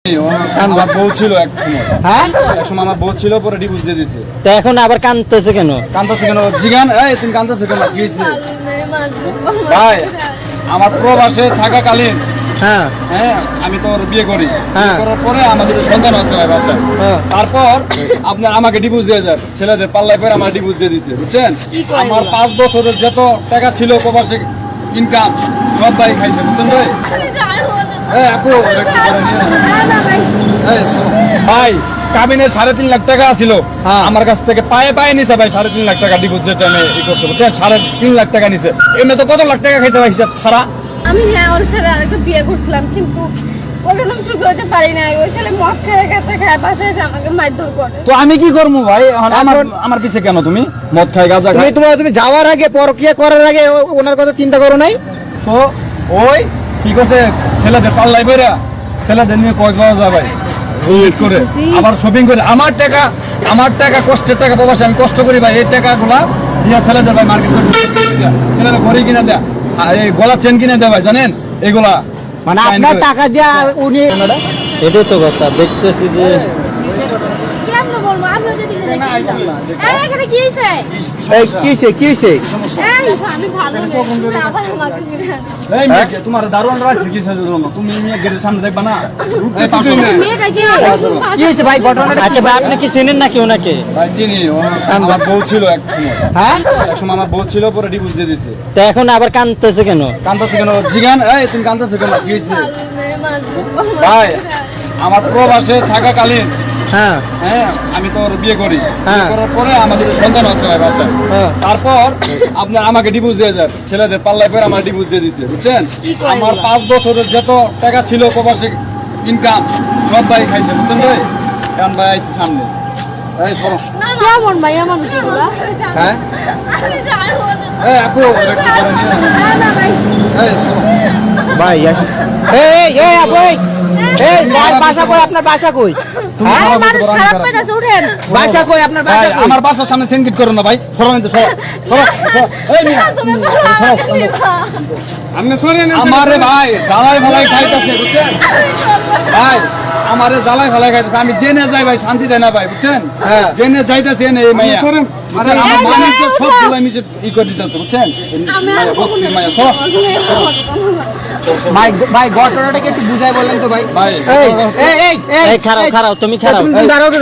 আমার বউ ছিল এক সময় আমার বউ ছিল, পরে ডিভোর্স দিয়ে দিছে। তো এখন আবার কাঁদতেছে কেন? জিগান, এই তুমি কাঁদতেছো কেন? কি হয়েছে ভাই? আমার প্রবাসে থাকাকালীন হ্যাঁ আমি তো বিয়ে করি, করার পরে আমাদের সন্তান আছে ভাই বাসায়। তারপর আপনার আমাকে ডিভোর্স দিয়ে যায়, ছেলেদের পাল্লায় পরে আমার ডিভোর্স দিয়ে দিচ্ছে, বুঝছেন? আমার 5 বছরের যত টাকা ছিল প্রবাসে ইনকাম সব ভাই খাইছে, বুঝছেন ভাই? ভাই কাবিনের 3.5 লাখ টাকা ছিল আমার কাছ থেকে, পায়ে পায়ে নিছে ভাই 3.5 লাখ টাকা ডিভোর্স যেটা ই করছে, বুঝছেন? 3.5 লাখ টাকা নিছে। এমনি তো কত লাখ টাকা খাইছে ভাই হিসাব ছাড়া। আমি ওর ছেলে আরেকটা বিয়ে করছিলাম, কিন্তু ওকে তো সুখী হতে পারি না। ওই ছেলে মদ খায়, গাঁজা খায়, বাসায় এসে আমাকে মারধর করে। তো আমি কি করবো ভাই? আমার পিছে কেন তুমি? মদ খায়, গাঁজা খায়। তুমি যাওয়ার আগে, পরকিয়া করার আগে ওনার কথা চিন্তা করো নাই? তো ওই কি করছে, ছেলেদের পাল্লায় বেরা ছেলেদের নিয়ে কক্সবাজার যায় ভাই, করে আবার শপিং করে। আমার টাকা কষ্টের টাকা প্রবাসে আমি কষ্ট করি ভাই, এই টাকাগুলা দিয়া ছেলেদের ভাই মার্কেট করে ছেলেদের ঘড়ি কিনে দেয়া, এই গলা চেন কিনে দেয় ভাই, জানেন? এগুলা মানে আপনার টাকা দিয়া উনি, এটাই তো কথা দেখতেছি যে কেমন বলবো। আমরা যদি এখানে কি হয়েছে? কি হয়েছে? আমি ভালো নেই, তুমি আবার আমাকে ফিরে এই মেয়ে তোমার দারুণ রাখছি কিসের জন্য? তুমি মেয়ে গেটের সামনে দেখবা না? কি হয়েছে ভাই ঘটনাটা? আচ্ছা ভাই আপনি কি চেনেন নাকি ওনাকে? ভাই চিনি, আমার বউ ছিল এক সময় আমার বউ ছিল, পরে ডিভোর্স দিয়ে দিছে। তো এখন আবার কাঁদতেছে কেন? জিগান, এই তুমি কাঁদতেছো কেন? কি হয়েছে ভাই? আমার প্রবাসে থাকাকালীন আমি তো বিয়ে করি, করার পরে আমাদের সন্তান আছে ভাই বাসায়। তারপর আপনার আমাকে ডিভোর্স দিয়ে যায়, ছেলেদের পাল্লায় পরে আমার ডিভোর্স দিয়ে দিচ্ছে, বুঝছেন? আমার 5 বছরের যত টাকা ছিল প্রবাসে ইনকাম সব ভাই খাইছে, বুঝছেন ভাই? এখন ভাই আইছে সামনে, এই সরো। কেমন ভাই আমার বিষয়গুলো? এই আপু এটা কি করে নিয়ে এই সরো ভাই বাসা কই? আপনার বাসা কই? মানুষ খারাপ পেয়েছে, উঠেন। বাসা কই আপনার? বাসা কই? আমার বাসার সামনে সেনকিট করো না ভাই, সরো নিতে, সরো এই মিয়া আপনি সরেন। আমারে ভাই জ্বালাই ফালাই খাইতেছে, বুঝছেন ভাই? আমারে জ্বালাই ফালাই খাইতেছে, আমি জেনে যাই ভাই, শান্তি দেয় না ভাই, বুঝছেন? জেনে যাইতেছে এই মাইয়া, বুঝছেন? আমার মানুষ সব গুলাই মিশে ই করে দিতেছে, বুঝছেন? মাইয়া সব ভাই ঘটনাটাকে একটু বুঝাই বলেন তো ভাই। ভাই এই খারাপ তুমি খারাপ, তুমি দাঁড়াও কি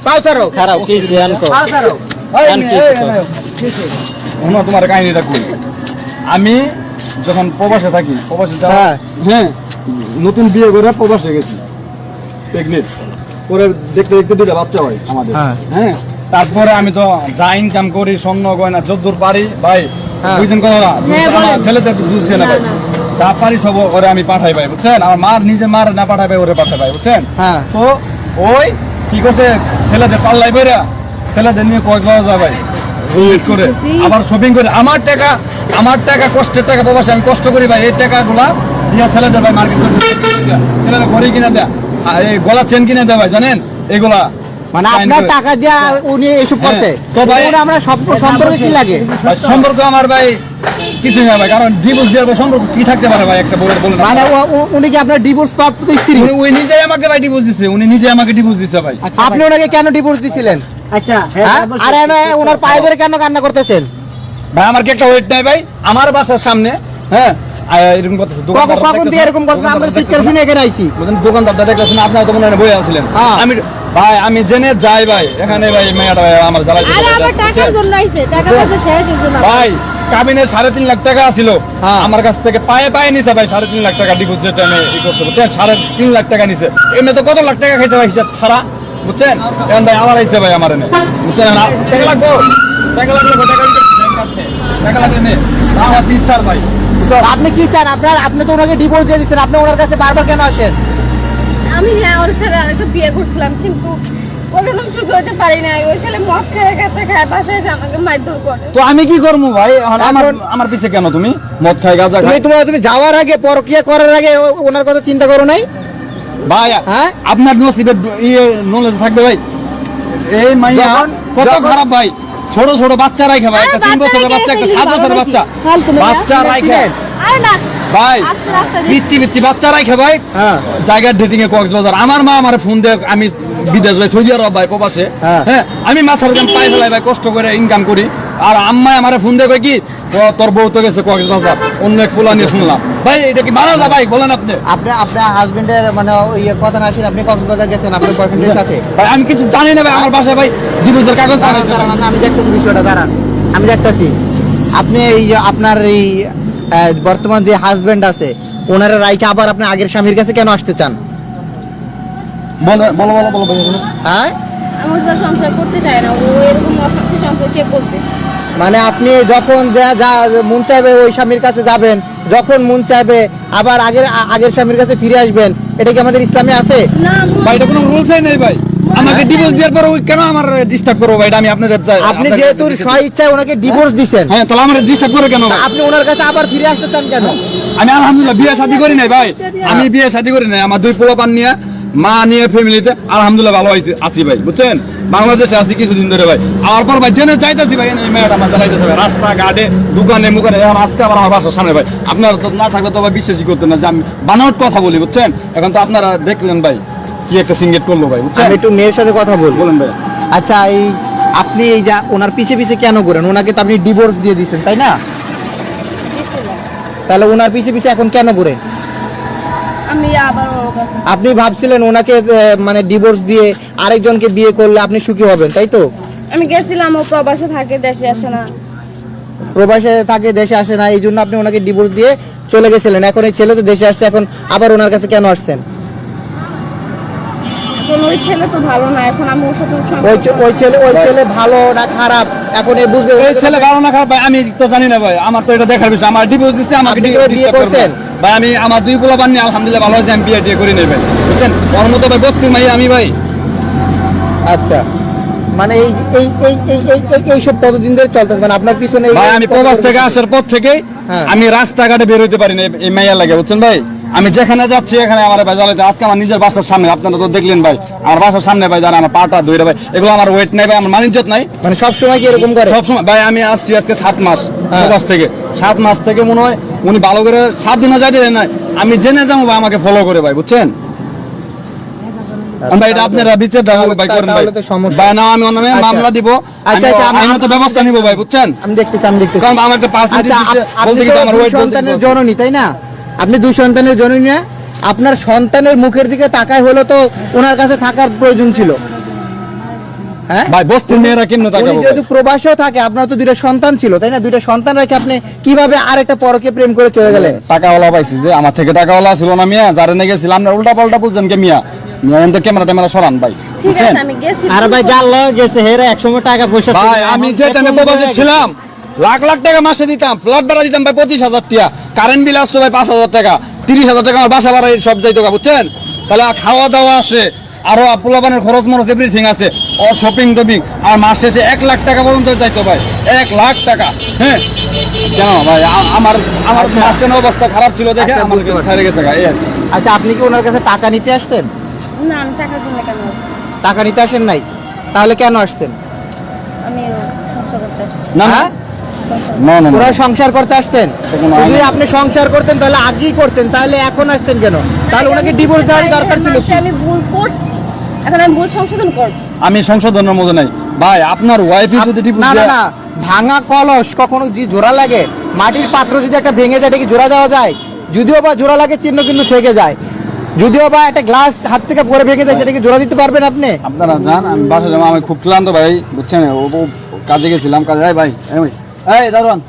পাও সরো খারাপ কি জিয়ান কো তোমার কাহিনীটা কই। আমি যখন প্রবাসে থাকি, নতুন বিয়ে করে প্রবাসে গেছি, প্রেগনেন্ট, পরে দেখতে দেখতে 2টা বাচ্চা হয় আমাদের। তারপরে আমি তো যা ইনকাম করি, স্বর্ণ গয়না যদ্দূর পারি ভাই, বুঝছেন কথা না? আমার ছেলেদের দুধ খেয়ে না ভাই, যা পারি সব ওরে আমি পাঠাই ভাই, বুঝছেন? আমার মার না পাঠাই ভাই, ওরে পাঠাই ভাই, বুঝছেন? তো ওই কি করছে, ছেলেদের পাল্লায় বেরা ছেলেদের নিয়ে কক্সবাজার যায় ভাই, করে আবার শপিং করে। আমার টাকা কষ্টের টাকা প্রবাসে আমি কষ্ট করি ভাই, এই টাকাগুলা দিয়া ছেলেদের ভাই মার্কেট করে ছেলেদের ঘড়ি কিনে দেয়া, এই গলা চেন কিনে দেয় ভাই, জানেন? এগুলা মানে আপনার টাকা দিয়া উনি এসব করছে। তো ভাই আমরা সম্পর্ক কি লাগে? সম্পর্ক আমার ভাই কিছুই না ভাই, কারণ ডিভোর্স দেওয়ার পর সম্পর্ক কি থাকতে পারে ভাই? একটা বলে বলেন। মানে উনি কি আপনার ডিভোর্স প্রাপ্ত স্ত্রী? উনি নিজেই আমাকে ভাই ডিভোর্স দিছে, ভাই। আপনি ওনাকে কেন ডিভোর্স দিছিলেন? আচ্ছা আরে ওনার পায়ে ধরে কেন কান্না করতেছেন ভাই? আমার কি একটা ওয়েট নাই ভাই? আমার বাসার সামনে এরকম করতেছে, কখন দিয়ে এরকম করতেছে? আমরা চিৎকার শুনে এখানে আইছি, দোকানদারটা দেখতেছেন, আপনারা তো মনে হয় বইয়া আছিলেন। আমি ভাই আমি জেনে যাই ভাই, এখানে ভাই মেয়েটা ভাই আমার জ্বালাই ভাই। কাবিনের 3.5 লাখ টাকা ছিল আমার কাছ থেকে, পায়ে পায়ে নিছে ভাই 3.5 লাখ টাকা ডিভোর্স যেটা ই করছে, বুঝছেন? 3.5 লাখ টাকা নিছে। এমনি তো কত লাখ টাকা খাইছে ভাই হিসাব ছাড়া, বুঝছেন? এখন ভাই আবার আইছে ভাই আমার এনে, বুঝছেন? টাকা লাগবে আমার 30 স্যার ভাই। আপনি কি চান? আপনি তো ওনাকে ডিভোর্স দিয়ে দিচ্ছেন, আপনি ওনার কাছে বারবার কেন আসেন? আমি ওর ছেলে আরেকটা বিয়ে করছিলাম, কিন্তু ওকে তো সুখী হতে পারি না। ওই ছেলে মদ খায়, গাঁজা খায়, বাসায় এসে আমাকে মারধর করে। তো আমি কি করবো ভাই? আমার পিছে কেন তুমি? মদ খায়, গাঁজা খায়। তুমি যাওয়ার আগে, পরকিয়া করার আগে ওনার কথা চিন্তা করো নাই ভাই? আপনার নসিবে নলেজ থাকবে ভাই। এই মাইয়া কত খারাপ ভাই, ছোট ছোট বাচ্চা রাখে ভাই, একটা 3 বছরের বাচ্চা, একটা 7 বছরের বাচ্চা রাখে। আরে না ভাই আজকে রাস্তা দিয়ে পিচ্ছি পিচ্ছি বাচ্চা রাখে ভাই হ্যাঁ জায়গার ডেটিং এ কক্সবাজার আমার মা আমার ফোন দিয়ে আমি বিদেশ ভাই সৌদি আরব ভাই প্রবাসে হ্যাঁ। হ্যাঁ আমি মাথার দাম পাই ফেলাই ভাই কষ্ট করে ইনকাম করি আর আম্মা আমার ফোন দিয়ে কই কি ও, তোর বউ তো গেছে কক্সবাজার অন্য এক পোলা নিয়ে শুনলাম ভাই এটা কি মানা যা ভাই বলেন আপনি আপনার হাজবেন্ডের মানে ইয়ে কথা না শুনে আপনি কক্সবাজার গেছেন আপনার বয়ফ্রেন্ডের সাথে? ভাই আমি কিছু জানি না ভাই আমার বাসায় ভাই ডিভোর্সের কাগজ দাঁড়ান, বানাইছে। দাঁড়ান, আমি দেখতেছি বিষয়টা, দাঁড়ান আমি দেখতেছি। আপনি এই যে আপনার এই বর্তমান যে হাজবেন্ড আছে ওনারা রাইকে আবার আপনি আগের স্বামীর কাছে কেন আসতে চান? বলো বলো বলো বলো বলো, বলো। হ্যাঁ আমি ওর সাথে সংসার করতে চাই না, ও এরকম অশান্তি সংসার কে করবে? মানে আপনি যখন যা যা মন চাইবে ওই স্বামীর কাছে যাবেন, যখন মন চাইবে আবার আগের স্বামীর কাছে ফিরে আসবেন, এটা কি আমাদের ইসলামে আছে? না ভাই এটা কোনো রুলসই নেই ভাই আমাকে ডিভোর্স দেওয়ার পর ওই কেন আমার ডিস্টার্ব করবো ভাই এটা আমি আপনাদের চাই আপনি যেহেতু স্ব ইচ্ছায় ওনাকে ডিভোর্স দিছেন, হ্যাঁ তাহলে আমার ডিস্টার্ব করে কেন ভাই? আপনি ওনার কাছে আবার ফিরে আসতে চান কেন? আমি আলহামদুলিল্লাহ বিয়ে শাদী করি নাই ভাই আমি বিয়ে শাদী করি নাই আমার দুই পোলাপান নিয়ে মা নিয়ে ফ্যামিলিতে আলহামদুলিল্লাহ ভালো আছি ভাই বুঝছেন বাংলাদেশে আছি কিছুদিন ধরে ভাই আর পর ভাই জেনে চাইতেছি ভাই এই মেয়েটা আমার চালাইতেছে ভাই রাস্তা ঘাটে দোকানে মুখানে এখন আজকে আবার আমার বাসার সামনে ভাই আপনারা তো না থাকলে তো ভাই বিশ্বাসই করতেন না যে আমি বানাওয়াট কথা বলি বুঝছেন এখন তো আপনারা দেখলেন ভাই কি একটা সিঙ্গেট করলো ভাই বুঝছেন আমি একটু মেয়ের সাথে কথা বলবো। বলেন ভাই আচ্ছা এই আপনি এই যা ওনার পিছে পিছে কেন করেন? ওনাকে তো আপনি ডিভোর্স দিয়ে দিয়েছেন তাই না? দিছিলাম। তাহলে ওনার পিছে পিছে এখন কেন করেন? আমি আবার ওর কাছে আপনি ভাবছিলেন ওনাকে মানে ডিভোর্স দিয়ে আরেকজনকে বিয়ে করলে আপনি সুখী হবেন তাই তো? আমি গেছিলাম, ও প্রবাসে থাকে, দেশে আসে না। প্রবাসে থাকে দেশে আসে না, এই জন্য আপনি ওনাকে ডিভোর্স দিয়ে চলে গেছিলেন। এখন এই ছেলে তো দেশে আসছে, এখন আবার ওনার কাছে কেন আসছেন? এখন ওই ছেলে তো ভালো না, এখন আমি ওর সাথে সংসার ওই ছেলে ভালো না খারাপ এখন এই বুঝবে। এই ছেলে ভালো না খারাপ ভাই আমি তো জানি না ভাই আমার তো এটা দেখার বিষয় আমার ডিভোর্স দিচ্ছে আমাকে আপনি কি বিয়ে disturb করবে। করছেন? ভাই আমি আমার দুই পোলাপান নিয়ে আলহামদুলিল্লাহ ভালো আছি আমি বিয়ে টিয়ে করি নাই ভাই বুঝছেন ওর মতো ভাই বসছি ভাই আমি ভাই আচ্ছা মানে এই এই এই এই এই এই- এইসব কতদিন ধরে চলতেছে মানে আপনার পিছনে ভাই আমি প্রবাস থেকে আসার পর থেকে হ্যাঁ। আমি রাস্তাঘাটে বের হইতে পারি না এই মাইয়া লাগে বুঝছেন ভাই আমি যেখানে যাচ্ছি এখানে আমার ভাই জ্বালাইতে আজকে আমার নিজের বাসার সামনে আপনারা তো দেখলেন ভাই আমার বাসার সামনে ভাই যারা আমার পাটা ধরে ভাই এগুলো আমার ওয়েট নাই ভাই আমার মানিজ্জত নাই মানে সব সময় কি এরকম করে? সবসময় ভাই আমি আসছি আজকে 7 মাস হ্যাঁ। প্রবাস থেকে 7 মাস থেকে মনে হয় উনি ভালো করে 7 দিনও যাইতে দেন নাই আমি জেনে যাবো ভাই আমাকে ফলো করে ভাই বুঝছেন ভাই এটা আপনারা বিচার ভাই করেন ভাই তাহলে তো সমস্যা। ভাই না আমি ওর নামে আচ্ছা। মামলা দিব আচ্ছা, আচ্ছা, আমি- আইনত ব্যবস্থা নিব ভাই বুঝছেন আমি দেখতেছি কারণ আমার একটা পার্সেন্ট আচ্ছা আপনি তো আমার দুই ওয়েট সন্তানের জননী তাই না? আপনি দুই সন্তানের জননী না? আপনার সন্তানের মুখের দিকে তাকায় হলো তো ওনার কাছে থাকার প্রয়োজন ছিল। হ্যাঁ ভাই বস্তির মেয়েরা কেমনে উনি তাকাবো যেহেতু প্রবাসেও থাকে আপনার তো দুইটা সন্তান ছিল তাই না? দুইটা সন্তান রেখে আপনি কিভাবে আরেকটা পরকে প্রেম করে চলে গেলেন? টাকাওয়ালা পাইছি যে আমার থেকে টাকাওয়ালা ছিল না মিয়া যারে নিয়ে গেছিলাম না উল্টা পাল্টা বুঝছেন কে মিয়া মিয়া এনতে ক্যামেরা ট্যামেরা সরান ভাই ঠিক বুঝছেন আছে আমি গেছি। আর ভাই যার লয় গেছে হেরে একসময় টাকা পয়সা ছিল। ভাই আমি যে টাইমে প্রবাসে ছিলাম লাখ লাখ টাকা মাসে দিতাম ফ্ল্যাট ভাড়া দিতাম ভাই 25,000 টাকা কারেন্ট বিল আসতো ভাই 5,000 টাকা 30,000 টাকা আমার বাসা ভাড়া এই সব যাইতো গা, বুঝছেন তাহলে খাওয়া দাওয়া আছে আরো পোলাপানের খরচ মরচ এভরিথিং আছে ও শপিং টপিং আর মাস শেষে 1 লাখ টাকা পর্যন্ত চাইতো ভাই 1 লাখ টাকা হ্যাঁ কেন ভাই আমার মাঝখানে অবস্থা খারাপ ছিল দেখে আচ্ছা, আমাকে বুঝতে পারছি। ছেড়ে গেছে গা, এই আর কি। আচ্ছা আপনি কি ওনার কাছে টাকা নিতে আসছেন? না আমি টাকার জন্য কেন আসবো? টাকা নিতে আসেন নাই, তাহলে কেন আসছেন? আমি সংসার করতে আসছি। না না হ্যাঁ? সংসার। না না ওরা সংসার করতে আসছেন? কোনো যদি আইন- আপনি সংসার করতেন তাহলে আগেই করতেন, তাহলে এখন আসছেন কেন? তাহলে ওনাকে ডিভোর্স দেওয়ার দরকার ছিল কি? আমি ভুল করছি, এখন আমি ভুল সংশোধন করব। আমি সংশোধনের মধ্যে নাই ভাই আপনার ওয়াইফই যদি ডিভোর্স না না দেয় না ভাঙা কলস কখনো যে জোড়া লাগে, মাটির পাত্র যদি একটা ভেঙে যায় এটা কি জোড়া দেওয়া যায়? যদিও বা জোড়া লাগে চিহ্ন কিন্তু থেকে যায়, যদিও বা একটা গ্লাস হাত থেকে পরে ভেঙে যায় সেটা কি জোড়া দিতে পারবেন আপনি? আপনারা যান আমি বাসা যাবো আমি খুব ক্লান্ত ভাই বুঝছেন ও কাজে গেছিলাম কাজে ভাই এই দারোয়ান